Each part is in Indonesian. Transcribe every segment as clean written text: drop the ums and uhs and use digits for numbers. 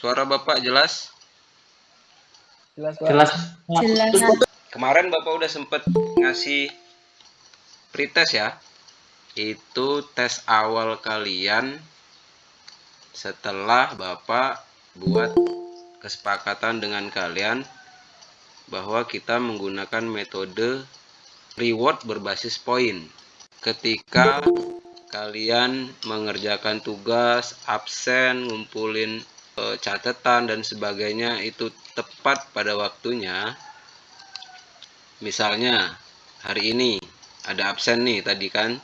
Suara Bapak jelas? Jelas, Pak. Jelas. Jelas. Kemarin Bapak udah sempet ngasih pretest ya. Itu tes awal kalian setelah Bapak buat kesepakatan dengan kalian bahwa kita menggunakan metode reward berbasis poin. Ketika kalian mengerjakan tugas, absen, ngumpulin catatan dan sebagainya itu tepat pada waktunya. Misalnya hari ini ada absen nih tadi kan.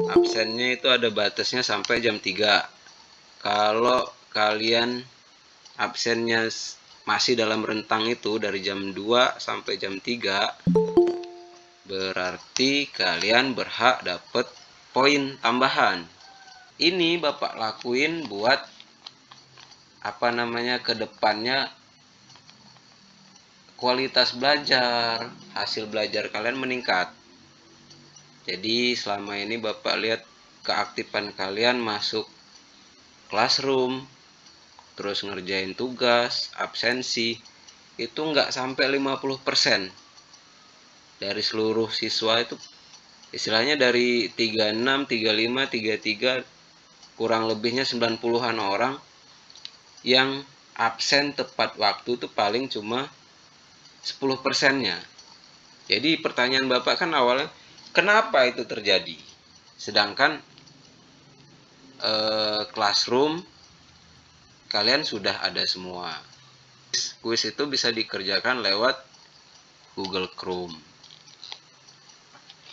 Absennya itu ada batasnya sampai jam 3. Kalau kalian absennya masih dalam rentang itu dari jam 2 sampai jam 3, berarti kalian berhak dapat poin tambahan. Ini Bapak lakuin buat kedepannya kualitas belajar, hasil belajar kalian meningkat. Jadi selama ini Bapak lihat keaktifan kalian masuk classroom, terus ngerjain tugas, absensi, itu nggak sampai 50%. Dari seluruh siswa itu istilahnya dari 36, 35, 33 kurang lebihnya 90-an orang yang absen tepat waktu itu paling cuma 10%-nya. Jadi pertanyaan Bapak kan awalnya, kenapa itu terjadi? Sedangkan classroom kalian sudah ada semua. Kuis itu bisa dikerjakan lewat Google Chrome.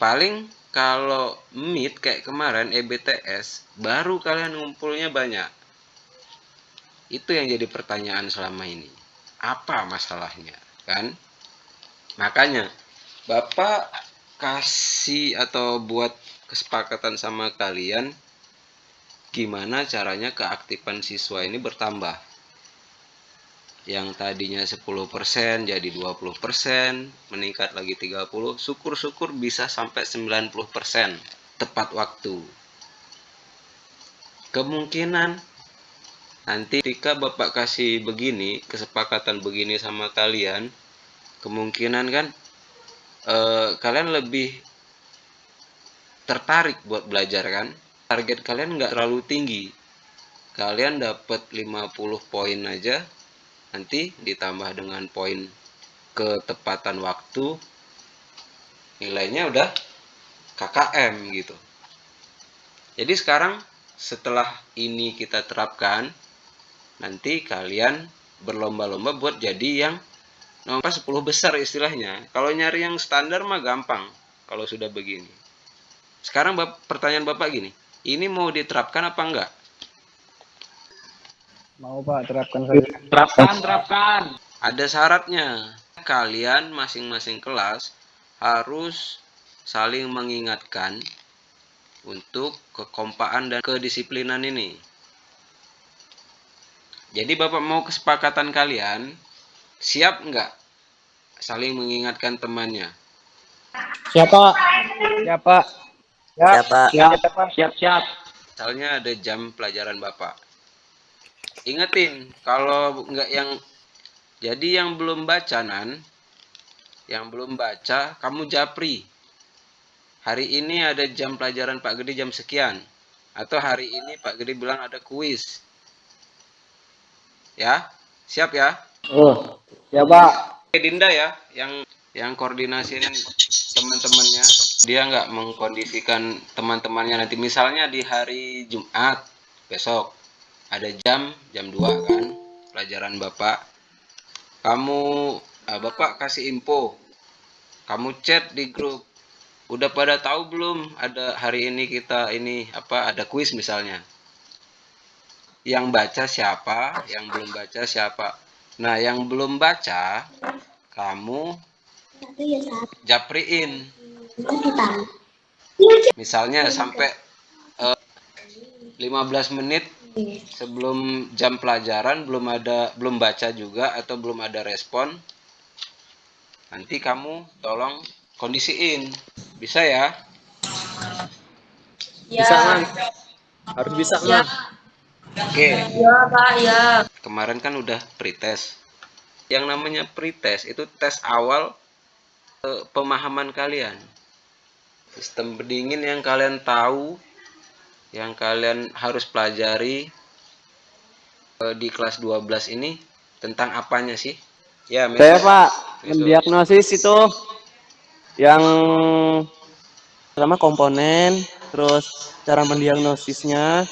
Paling kalau Meet kayak kemarin EBTS, baru kalian ngumpulnya banyak. Itu yang jadi pertanyaan selama ini. Apa masalahnya? Kan? Makanya Bapak kasih atau buat kesepakatan sama kalian gimana caranya keaktifan siswa ini bertambah. Yang tadinya 10% jadi 20%, meningkat lagi 30%, syukur-syukur bisa sampai 90% tepat waktu. Kemungkinan nanti ketika Bapak kasih begini, kesepakatan begini sama kalian, kemungkinan kan kalian lebih tertarik buat belajar kan. Target kalian nggak terlalu tinggi. Kalian dapat 50 poin aja, nanti ditambah dengan poin ketepatan waktu, nilainya udah KKM gitu. Jadi sekarang setelah ini kita terapkan, nanti kalian berlomba-lomba buat jadi yang nomor 10 besar istilahnya. Kalau nyari yang standar mah gampang kalau sudah begini. Sekarang pertanyaan Bapak gini, ini mau diterapkan apa enggak? Mau, Pak, terapkan saja. Terapkan. Ada syaratnya. Kalian masing-masing kelas harus saling mengingatkan untuk kekompakan dan kedisiplinan ini. Jadi Bapak mau kesepakatan kalian, siap enggak saling mengingatkan temannya? Siapa? Siapa? Siap. Misalnya ada jam pelajaran Bapak. Ingetin, kalau enggak jadi yang belum baca yang belum baca, kamu japri. Hari ini ada jam pelajaran Pak Gede jam sekian. Atau hari ini Pak Gede bilang ada kuis. Ya, siap ya? Oh, ya Pak. Dinda ya, yang koordinasiin teman-temannya. Dia nggak mengkondisikan teman-temannya nanti. Misalnya di hari Jumat, besok, ada jam 2 kan, pelajaran Bapak. Bapak kasih info. Kamu chat di grup. Udah pada tahu belum ada hari ini kita ada kuis misalnya. Yang baca siapa, yang belum baca siapa. Nah, yang belum baca kamu japriin. Misalnya sampai 15 menit sebelum jam pelajaran belum baca juga atau belum ada respon. Nanti kamu tolong kondisiin. Bisa ya? Ya. Bisa, Man. Harus bisa, Man. Oke, Ya, Pak, ya. kemarin kan udah pretest. Yang namanya pretest itu tes awal pemahaman kalian. Sistem pendingin yang kalian tahu, yang kalian harus pelajari di kelas 12 ini tentang apanya sih? Ya, Saya Meso. Pak, Meso. mendiagnosis itu yang pertama komponen, terus cara mendiagnosisnya,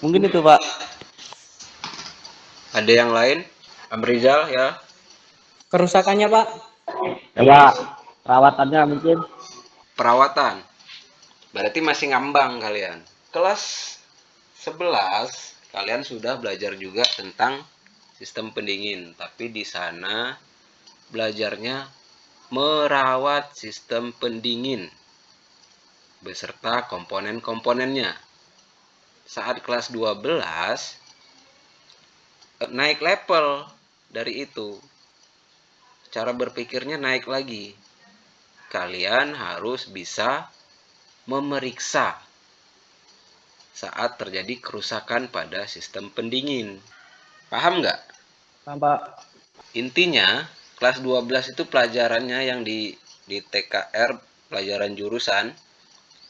mungkin itu Pak. Ada yang lain? Amrizal ya. Kerusakannya, Pak. Ya Pak, perawatannya mungkin. Perawatan. Berarti masih ngambang kalian. Kelas 11 kalian sudah belajar juga tentang sistem pendingin, tapi di sana belajarnya merawat sistem pendingin beserta komponen-komponennya. Saat kelas 12 naik level dari itu. Cara berpikirnya naik lagi. Kalian harus bisa memeriksa saat terjadi kerusakan pada sistem pendingin. Paham nggak? Paham, Pak. Intinya, kelas 12 itu pelajarannya yang di TKR, pelajaran jurusan,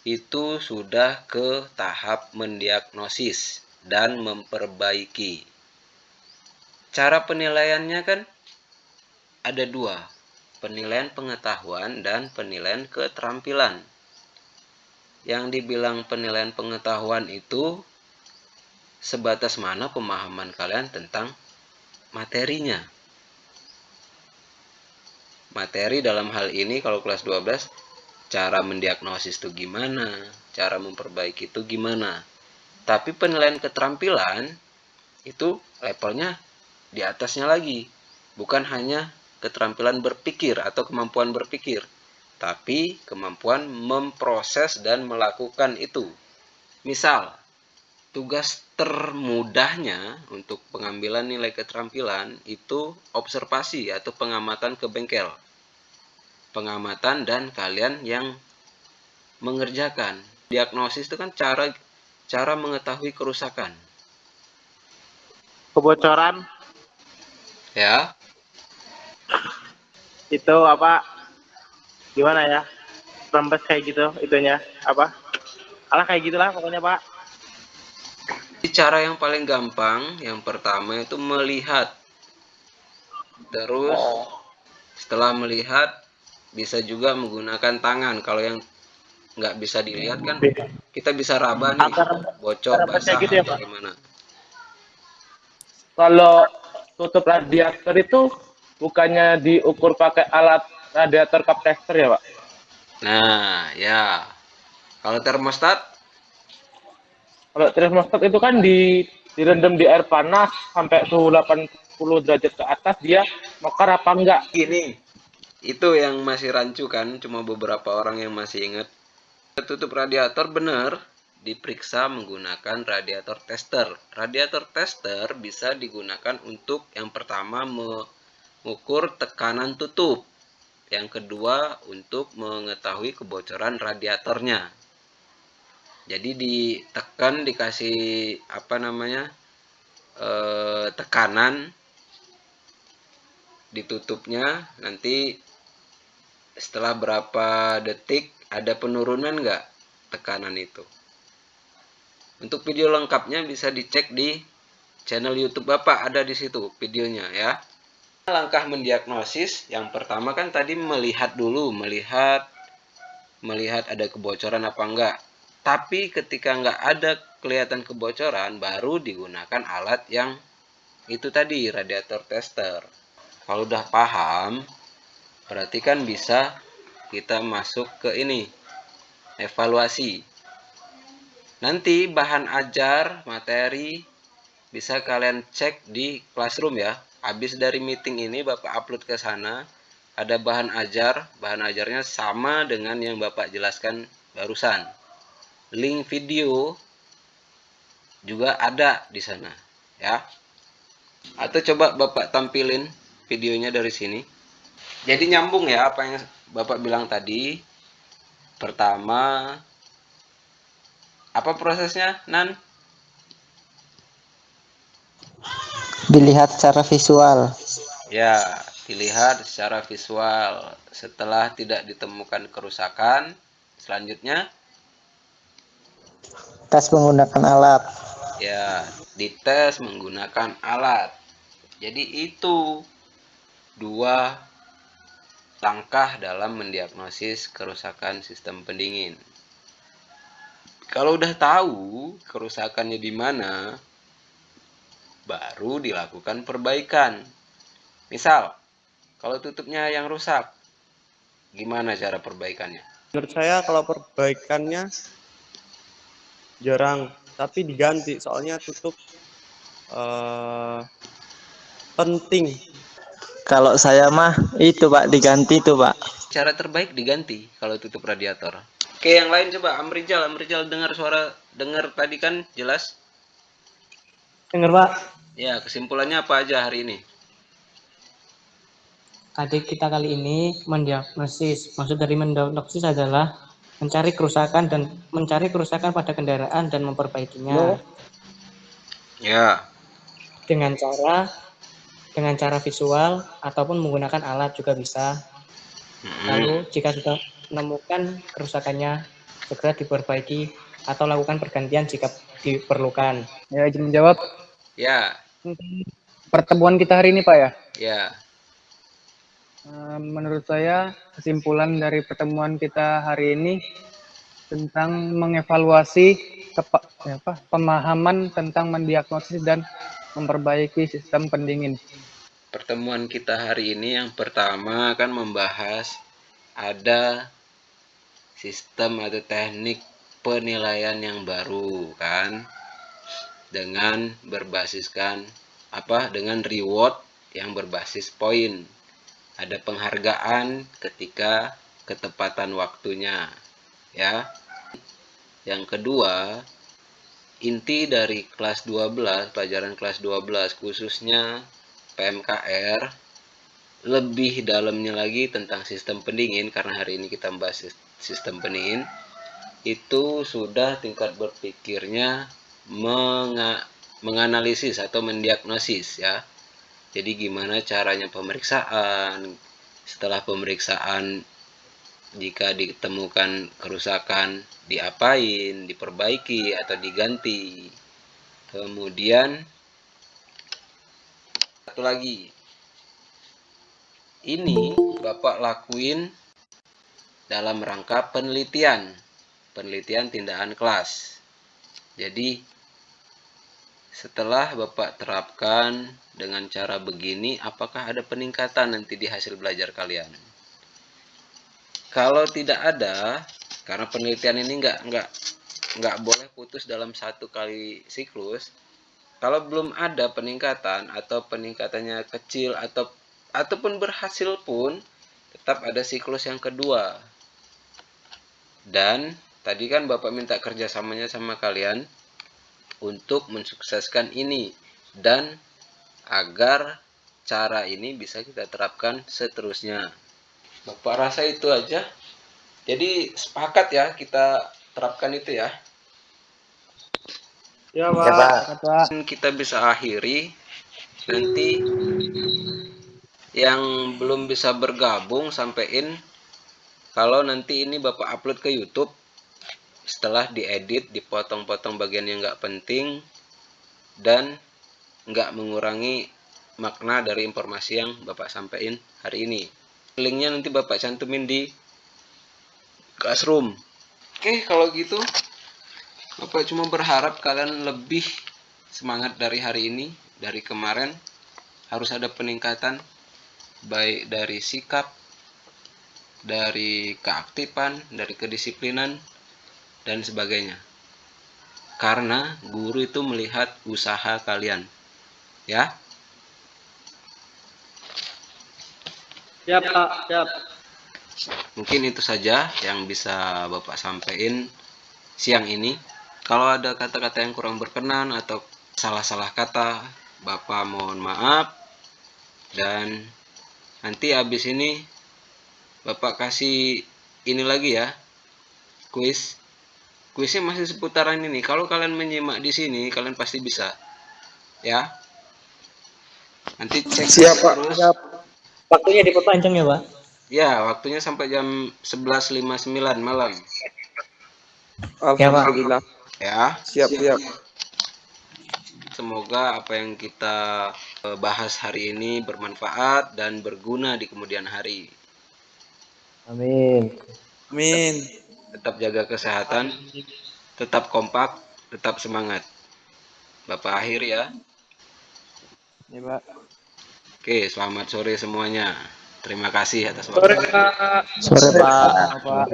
itu sudah ke tahap mendiagnosis dan memperbaiki. Cara penilaiannya kan ada dua, penilaian pengetahuan dan penilaian keterampilan. Yang dibilang penilaian pengetahuan itu sebatas mana pemahaman kalian tentang materinya. Materi dalam hal ini kalau kelas 12, cara mendiagnosis itu gimana, cara memperbaiki itu gimana. Tapi penilaian keterampilan itu levelnya di atasnya lagi. Bukan hanya keterampilan berpikir atau kemampuan berpikir, tapi kemampuan memproses dan melakukan itu. Misal, tugas termudahnya untuk pengambilan nilai keterampilan itu observasi atau pengamatan ke bengkel. Pengamatan dan kalian yang mengerjakan. Diagnosis itu kan cara mengetahui kerusakan. Kebocoran Ya, itu apa? Gimana ya? Rembes kayak gitu itunya apa? Alah kayak gitulah pokoknya Pak. cara yang paling gampang, yang pertama itu melihat. Terus setelah melihat bisa juga menggunakan tangan. Kalau yang nggak bisa dilihat kan kita bisa raba nih, Akar bocor, rembesnya basah gitu ya atau Pak. gimana. Kalau tutup radiator itu bukannya diukur pakai alat radiator cup tester ya, Pak? Nah, ya. Kalau termostat, Kalau termostat itu kan direndam di air panas sampai suhu 80 derajat ke atas, dia mekar apa enggak? gini. Itu yang masih rancu kan, cuma beberapa orang yang masih ingat. Tutup radiator benar diperiksa menggunakan radiator tester. Radiator tester bisa digunakan untuk yang pertama mengukur tekanan tutup. Yang kedua untuk mengetahui kebocoran radiatornya. Jadi ditekan, dikasih apa namanya tekanan, ditutupnya, nanti setelah berapa detik ada penurunan nggak tekanan itu. Untuk video lengkapnya bisa dicek di channel YouTube Bapak, ada di situ videonya ya. Langkah mendiagnosis yang pertama kan tadi melihat dulu, melihat ada kebocoran apa enggak. Tapi ketika nggak ada kelihatan kebocoran, baru digunakan alat yang itu tadi, radiator tester. Kalau udah paham, berarti kan bisa kita masuk ke ini, evaluasi. Nanti bahan ajar, materi, bisa kalian cek di Classroom ya. Habis dari meeting ini Bapak upload ke sana. Ada bahan ajar, bahan ajarnya sama dengan yang Bapak jelaskan barusan. Link video juga ada di sana ya. Atau coba Bapak tampilin videonya dari sini. Jadi nyambung ya apa yang Bapak bilang tadi. Pertama, apa prosesnya, Nan? Dilihat secara visual. Ya, dilihat secara visual. Setelah tidak ditemukan kerusakan, selanjutnya Tes menggunakan alat. ya dites menggunakan alat. Jadi itu dua langkah dalam mendiagnosis kerusakan sistem pendingin. Kalau udah tahu kerusakannya di mana, baru dilakukan perbaikan. Misal, kalau tutupnya yang rusak, gimana cara perbaikannya? Menurut saya kalau perbaikannya jarang, tapi diganti soalnya tutup penting. Kalau saya mah itu Pak, diganti tuh Pak. Cara terbaik diganti kalau tutup radiator. Oke, yang lain coba Amrijal dengar suara, dengar tadi kan jelas? Dengar Pak, Ya, kesimpulannya apa aja hari ini? adik kita kali ini mendiagnosis. Maksud dari mendiagnosis adalah mencari kerusakan pada kendaraan dan memperbaikinya Ya. dengan cara visual ataupun menggunakan alat juga bisa. Lalu jika sudah menemukan kerusakannya, segera diperbaiki atau lakukan pergantian jika diperlukan. Ya, izin menjawab Ya, pertemuan kita hari ini, Pak ya. ya. Menurut saya kesimpulan dari pertemuan kita hari ini tentang mengevaluasi pemahaman tentang mendiagnosis dan memperbaiki sistem pendingin. Pertemuan kita hari ini yang pertama akan membahas ada sistem atau teknik penilaian yang baru kan, dengan berbasiskan dengan reward yang berbasis poin. Ada penghargaan ketika ketepatan waktunya, ya. Yang kedua, inti dari kelas 12, pelajaran kelas 12 khususnya PMKR, lebih dalamnya lagi tentang sistem pendingin, karena hari ini kita membahas sistem pendingin, itu sudah tingkat berpikirnya menganalisis atau mendiagnosis ya. Jadi gimana caranya pemeriksaan, setelah pemeriksaan jika ditemukan kerusakan diapain, diperbaiki atau diganti. Kemudian satu lagi, ini Bapak lakuin dalam rangka penelitian tindakan kelas. Jadi setelah Bapak terapkan dengan cara begini, apakah ada peningkatan nanti di hasil belajar kalian? Kalau tidak ada, karena penelitian ini nggak boleh putus dalam satu kali siklus. Kalau belum ada peningkatan atau peningkatannya kecil ataupun berhasil pun, tetap ada siklus yang kedua. Dan tadi kan Bapak minta kerjasamanya sama kalian untuk mensukseskan ini, dan agar cara ini bisa kita terapkan seterusnya. Bapak rasa itu aja. Jadi sepakat ya kita terapkan itu ya. Ya, Ya Pak. Pak. Kita bisa akhiri. Nanti yang belum bisa bergabung sampein kalau nanti ini Bapak upload ke YouTube, setelah diedit, dipotong-potong bagian yang nggak penting dan nggak mengurangi makna dari informasi yang Bapak sampaikan hari ini. Linknya nanti Bapak cantumin di Classroom. Oke, kalau gitu Bapak cuma berharap kalian lebih semangat dari hari ini, dari kemarin. Harus ada peningkatan, baik dari sikap, dari keaktifan, dari kedisiplinan, dan sebagainya. Karena guru itu melihat usaha kalian. Ya. Siap, Pak. Siap. Mungkin itu saja yang bisa Bapak sampaikan siang ini. Kalau ada kata-kata yang kurang berkenan atau salah-salah kata, Bapak mohon maaf. Dan nanti habis ini Bapak kasih ini lagi ya, kuis. Kuisnya masih seputaran ini. Kalau kalian menyimak di sini, kalian pasti bisa. Ya. Nanti cek Siap, Pak. terus. Siap. Waktunya diperpanjang ya, Pak? Ya, waktunya sampai jam 11.59 malam. Ya, Pak. Alhamdulillah. Ya, Siap, siap. semoga apa yang kita bahas hari ini bermanfaat dan berguna di kemudian hari. Amin. Amin. Tetap jaga kesehatan, tetap kompak, tetap semangat. Bapak akhir ya. Ya, Pak. Oke, selamat sore semuanya. Terima kasih atas Sore, waktunya. Pak. Sore Pak. Pak.